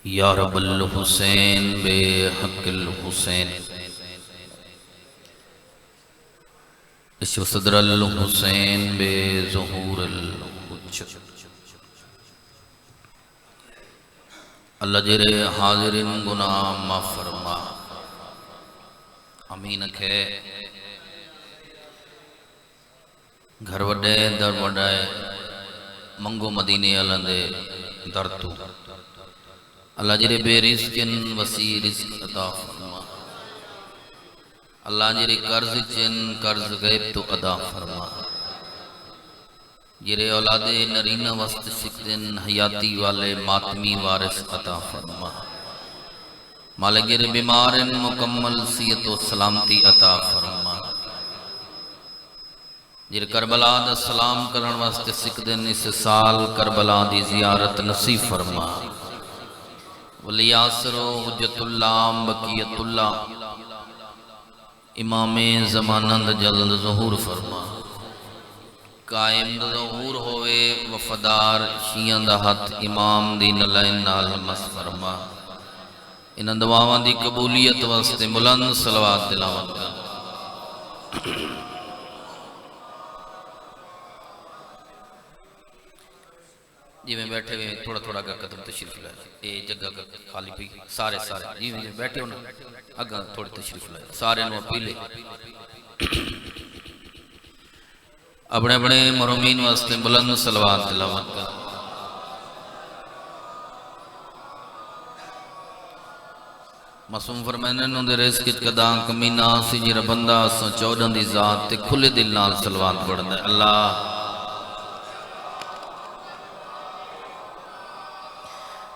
یا رب الحسین بے حق الحسین اشو صدر الحسین بے ظہور الحجت اللہ جرے حاضرین گناہ ما فرما امین کھے گھر وڈے در وڈائے منگو مدینے علندے در تو اللہ جرے بے رزقن وسیع رزق عطا فرما اللہ جرے قرض چن قرض غیب تو ادا فرما جرے اولاد نرینہ وسط سکدن حیاتی والے ماتمی وارث عطا فرما مالک جرے بیمارن مکمل صحت و سلامتی عطا فرما جرے کربلا دا سلام کرن وسط سکدن اس سال کربلا دی زیارت نصیب فرما ولی آسر و حجت اللہ بقیت اللہ امام زمانہ دا جلد ظہور فرما قائم دا ظہور ہوئے وفادار شیعہ دا ہاتھ امام دی نلائن نال مس فرما ان دعاواں دی قبولیت واسطے بلند صلوات تلاوت کر جی میں بیٹھے ہوئے تھوڑا تھوڑا کا قدم تشریف لائے اے جگہ کا خالی پی سارے جی میں بیٹھے ہونا اگا تھوڑی تشریف لائے سارے نو پیلے اپنے اپنے مرحومین واسطے بلند صلوات تلاوت کر معصوم فرمائنے نو دے رزق قداں کمی نہ سی جڑا بندہ سو 14 دی ذات تے کھلے دل نال صلوات پڑھدا ہے اللہ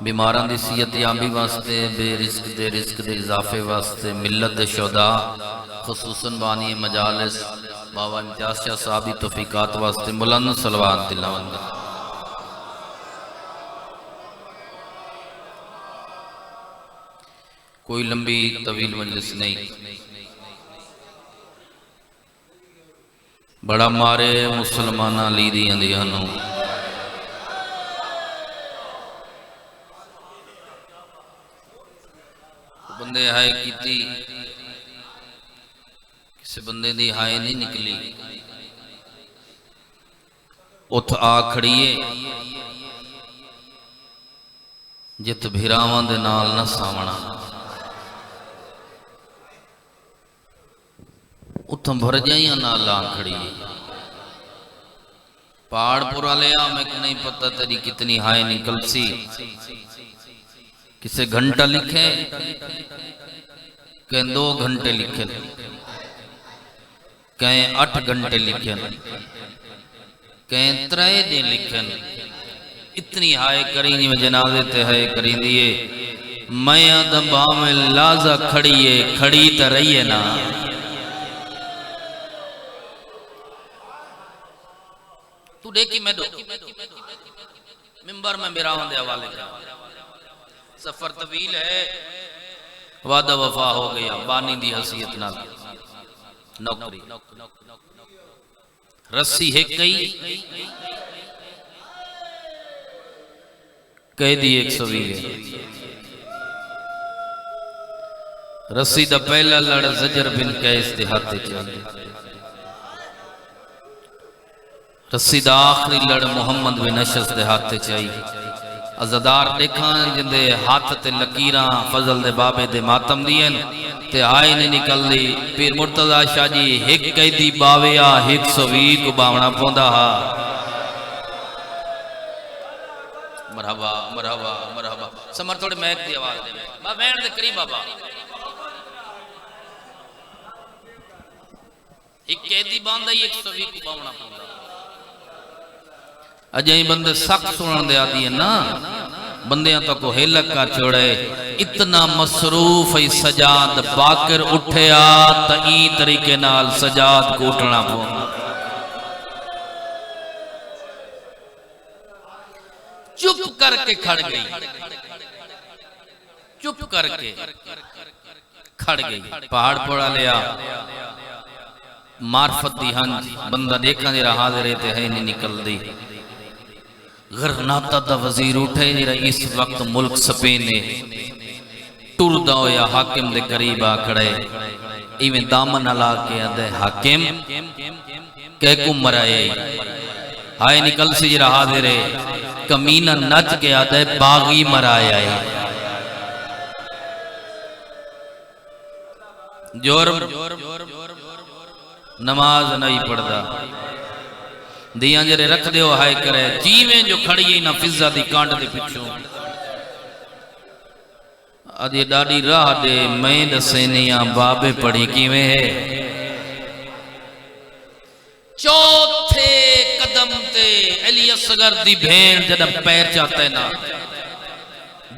بیماران دی صحت یابی واسطے بے رزق دے اضافے واسطے ملت دے شہداء خصوصاً بانی مجالس بابا امتیاز شاہ صحابی توفیقات واسطے بلند صلوات تلاوت کوئی لمبی طویل مجلس نہیں بڑا مارے مسلمانہ لی دیاں بندے ہائے کیتی کسی بندے دی ہائے نہیں نکلی اتھ آ کھڑیے جت بھیراواں دے نال نہ سامنا اتھ بھر جائیاں نال آ کھڑیے پہاڑ پورا لیا میں نہیں پتہ تیری کتنی ہائے نکل سی کسے گھنٹہ لکھے کہیں 2 گھنٹے لکھے کہیں 8 گھنٹے لکھے کہیں 3 دن لکھے اتنی ہائے کرینی میں جنازے تے ہائے کرین دیئے میں آدم میں لازہ کھڑیے کھڑی تا رہیے نا تو دیکھی میں دو ممبر میں میرا ہوندے حوالے کا سفر طویل ہے وعدہ وفا ہو گیا بانی دی حیثیت نہ نوکری رسی ہے کئی قیدی 120 رسی دا پہلا لڑ زجر بن قیس دے ہاتھ چاہتے رسی دا آخری لڑ محمد بن اشعث دے ہاتھ چاہیے عزدار دیکھاں جندے ہاتھ تے لکیراں فضل دے بابے دے ماتم دین تے آئے نے نکل دی پیر مرتضی شاہ جی ایک قیدی باویا 120 کو باونا پوندا ہا مرحبا مرحبا مرحبا سمر تھوڑے میک دی آواز دے با بین دے قریب بابا ایک قیدی باندھا 120 کو باونا پوندا اجائیں بندے سخت سنن دے آدھی ہیں نا بندیاں تو کو ہیلک کا چھوڑے اتنا مصروف ہے سجاد باکر اٹھیا تا ای طریقے نال سجاد کو اٹھنا پونا چپ کر کے کھڑ گئی چپ کر کے کھڑ گئی پہاڑ پڑا لیا معرفت دی ہنج بندہ دیکھا دے رہا حاضر تے ہے نہیں نکل دی غرناطہ دا وزیر اٹھے جڑا اس وقت ملک سپین نے ٹردا ہویا حاکم دے قریب آ کھڑے ایویں دامن ہلا کے آدھے حاکم کہ کو مرائے ہائے نکل سے جڑا حاضر ہے کمینہ نچ کے آدھے باغی مرایا ہے جورم نماز نہیں پڑھدا دیاں جرے رکھ دیو ہائے کرے جیویں جو کھڑی نہ فضا دی کانڈ دے پچھوں آدھی ڈاڑی راہ دے میں دسینیاں بابے پڑھی کیویں ہے چوتھے قدم تے علی اصغر دی بھین جب پیر چاہتا ہے نا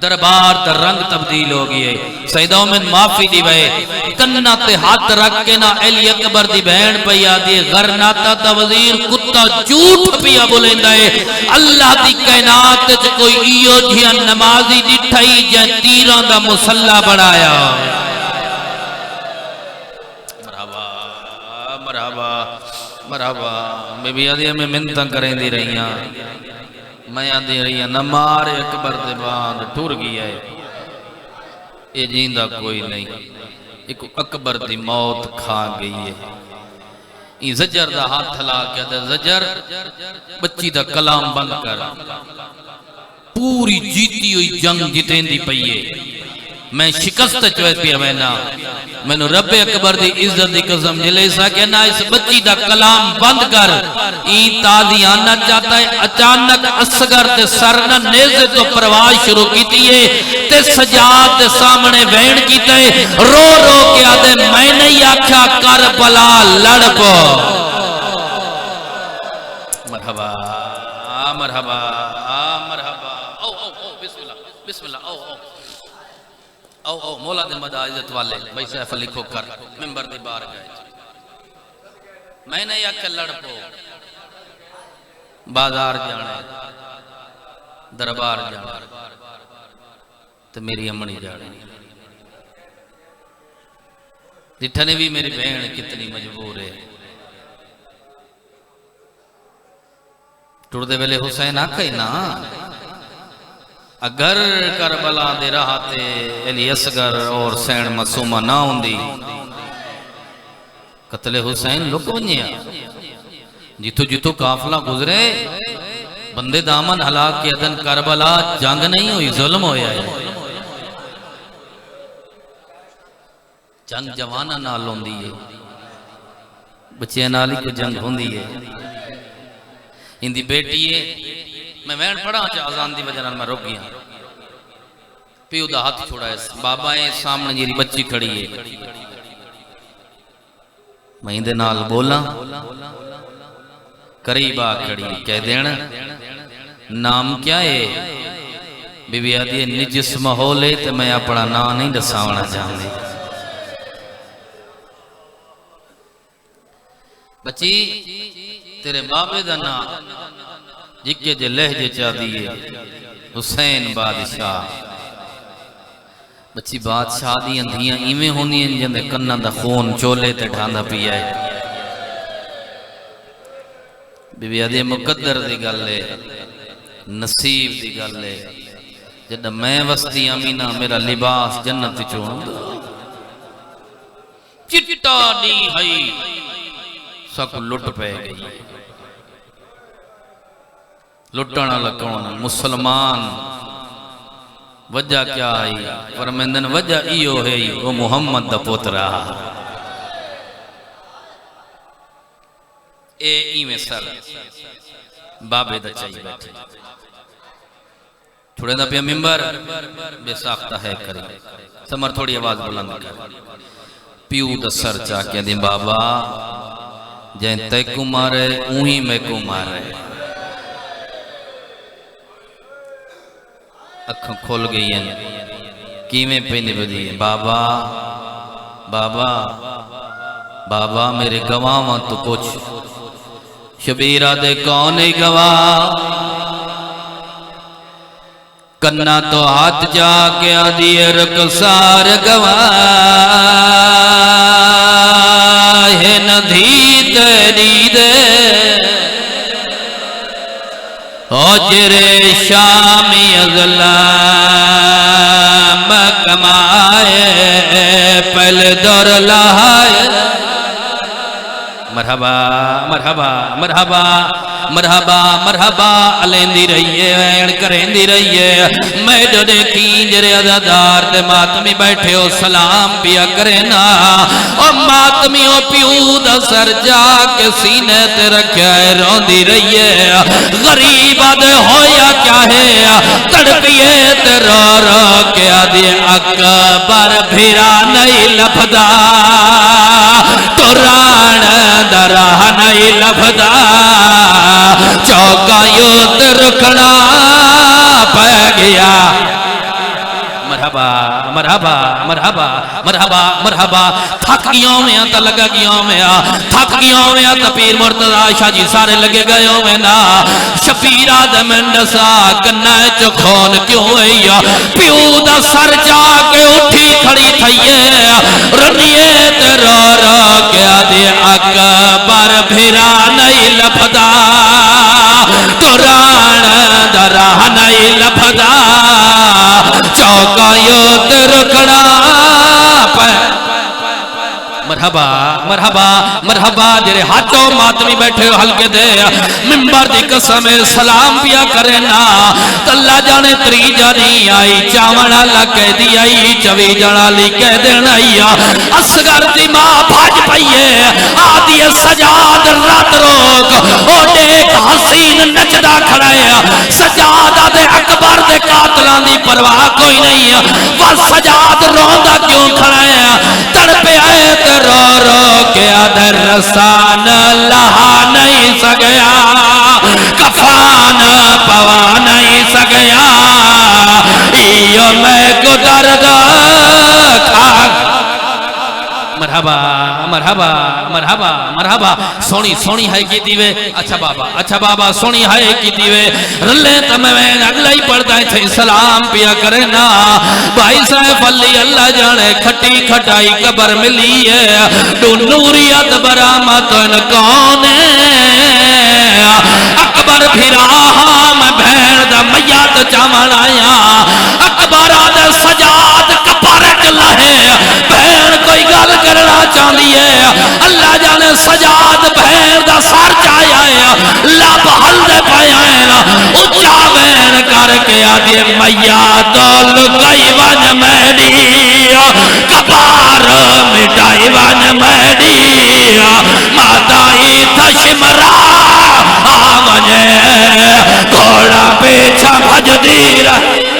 دربار در رنگ تبدیل ہو گئی ہے سیدہ من معافی دی بھائی کنہ تے ہاتھ رکھ کے نا علی اکبر دی بہن پیا دی غرناطہ دا وزیر کتا جھوٹ پیا بولیندا ہے اللہ دی کائنات وچ کوئی ایو جھیا نمازی ڈٹھائی جے تیراں دا مصلی بنایا مرحبا مرحبا مرحبا میں بھی آدھی ہمیں منتاں کریں دی رہی ہیں میں آدھی رہی ہیں نمار اکبر دے بعد ٹور گیا ہے یہ جیندہ کوئی نہیں ایک اکبر دی موت کھا گئی ہے یہ زجر دا ہاتھ ہلا کیا تھا زجر بچی دا کلام بند کر پوری جیتی ہوئی جنگ جتیں دی پئیے میں شکست چوئے پیر وینا میں نے رب اکبر دی عزت دی قسم جلے سا کہنا اس بچی دا کلام بند کر این تازی آنا چاہتا ہے اچانک اصغر تے سرنا نیزے تو پرواز شروع کیتی ہے تے سجاد تے سامنے وین کیتا ہے رو رو کے آدھے میں نہیں آکھا کربلا لڑ پو مرحبا مرحبا مرحبا او او او بسم اللہ بسم اللہ او او او او مولا دے مدہ عزت والے بھائی سیف لکھو کر ممبر دی بار گئے میں نے یا کہ لڑ پو بازار جانے دربار جانے تو میری امنی جانے دٹھنے بھی میری بہن کتنی مجبور ہے ٹوڑ دے ویلے حسین آکھائی نا اگر کربلا دے رہا تے علی اصغر اور سین معصومہ نہ ہوندی قتل حسین لک ونیا جتو جتو قافلہ گزرے بندے دامن ہلاک کے ادن کربلا جنگ نہیں ہوئی ظلم ہویا ہے جنگ جوانہ نال ہوندی ہے بچے نالی کو جنگ ہوندی ہے اندی بیٹی ہے میں وین پڑھا چاہ آزان دی وجہ میں رک گیا پیو دا ہاتھ چھوڑا ہے بابا ہے سامنے جیری بچی کھڑی ہے میں اندے نال بولا قریب آ کھڑی کہہ دینا نام کیا ہے بی بی آدھی نجس محولے تے میں اپنا نام نہیں دساونا چاہنے بچی تیرے بابے دا نام جکے جے لہجے چاہ دیئے حسین بادشاہ بچی بادشاہ دیاں دھیاں ایمیں ہونی ہیں جندے کنہ دا خون چولے تے ڈھاندا پیا ہے بی بی آدھی مقدر دی گل ہے نصیب دی گل ہے جدہ میں وستی امینہ میرا لباس جنت چون چٹا دی ہائی سکو لٹ پہ گئی لٹانا لکھونا مسلمان وجہ کیا آئی فرمیندن وجہ ایو ہے وہ محمد دا پوترا اے ایمیں سر بابے دا چاہیے بیٹھے تھوڑے دا پیا ممبر بے ساختہ ہے کری سمر تھوڑی آواز بلند کر پیو دا سر چاہ کیا دیں بابا جائیں تے کو مارے اوہی میں کو مارے اکھاں کھول گئی ہیں کیمیں پہنے بدی ہیں بابا بابا بابا میرے گواہ ماں تو کچھ شبیرہ دے کونے گواہ کنہ تو ہاتھ جا کے آدھیے رکسار گواہ ہے ندھی تیری دے جرے شامی ظلام کمائے پہلے دور لہائے مرحبا مرحبا مرحبا مرحبا مرحبا علیندی رہیے وین کریندی رہیے میں جو دیکھیں جرے عزادار دے ماتمی بیٹھے ہو سلام پیا کرینا اور ماتمی ہو پیود سر جا کے سینے تے رکھیا ہے روندی رہیے غریب آدھے ہویا کیا ہے تڑپیے تے رو رو کے آدھے اکبر بھیرا نہیں لپدا توران درہ نہیں لپدا چوکا یوت رکھنا پہ گیا مرحبا مرحبا مرحبا مرحبا مرحبا تھک گیوں میں تا لگا گیوں میں تھک گیوں میں تا پیر مرتضی شاہ جی سارے لگے گئیوں میں نا شفیر آدم اندسا کنہ چکھون کیوں ایا پیو دا سر جا کے اٹھی کھڑی تھئیے رنیے تے رو رو کیا دے اکبر بھیرا نہیں لپدا توران درہ نہیں لپدا چوکا یوت رکھنا پہ مرحبا مرحبا مرحبا جرے ہاتھوں ماتمی بیٹھے ہو حلقے دے ممبر دی قسم سلام پیا کرنا تلہ جانے تری جانی آئی چاونا لکے دی آئی چوی جانا لی کہہ دینا آئی اسگر دی ماں بھاج پئیے آدھی سجاد رات روک او دیکھ حسین نچدہ کھڑے سجاد دے اکبر دے قاتلان دی پرواہ کوئی نہیں وہ سجاد روندہ کیوں کھڑے تڑپے آئے رو رو کے ادھر رسان لہا نہیں سگیا کفان پوا نہیں سگیا ایو میں کو درد کھاک مرحبا مرحبا مرحبا مرحبا سونی سونی ہے کی دیوے اچھا بابا سونی ہے کی دیوے رلے تمہیں اگلا ہی پڑھتا ہے تھے سلام پیا کرنا بھائی صاحب علی اللہ جانے کھٹی کھٹائی قبر ملی ہے دو نوریت برامت ان کون اکبر پھرا ہم بھین دا میات چامن آیا اکبر آدھے سجاد کپار چلا ہے بھین کوئی گل کرنا چاہتی ہے اللہ جانے سجاد بہن دا سار چاہیا ہے لب حل دے پایا ہے اچھا بہن کر کے آدھے میا تو لگائی ون میڈی کپار مٹائی ون میڈی مادائی تشمرا آمنے گھوڑا پیچھا بھج دیر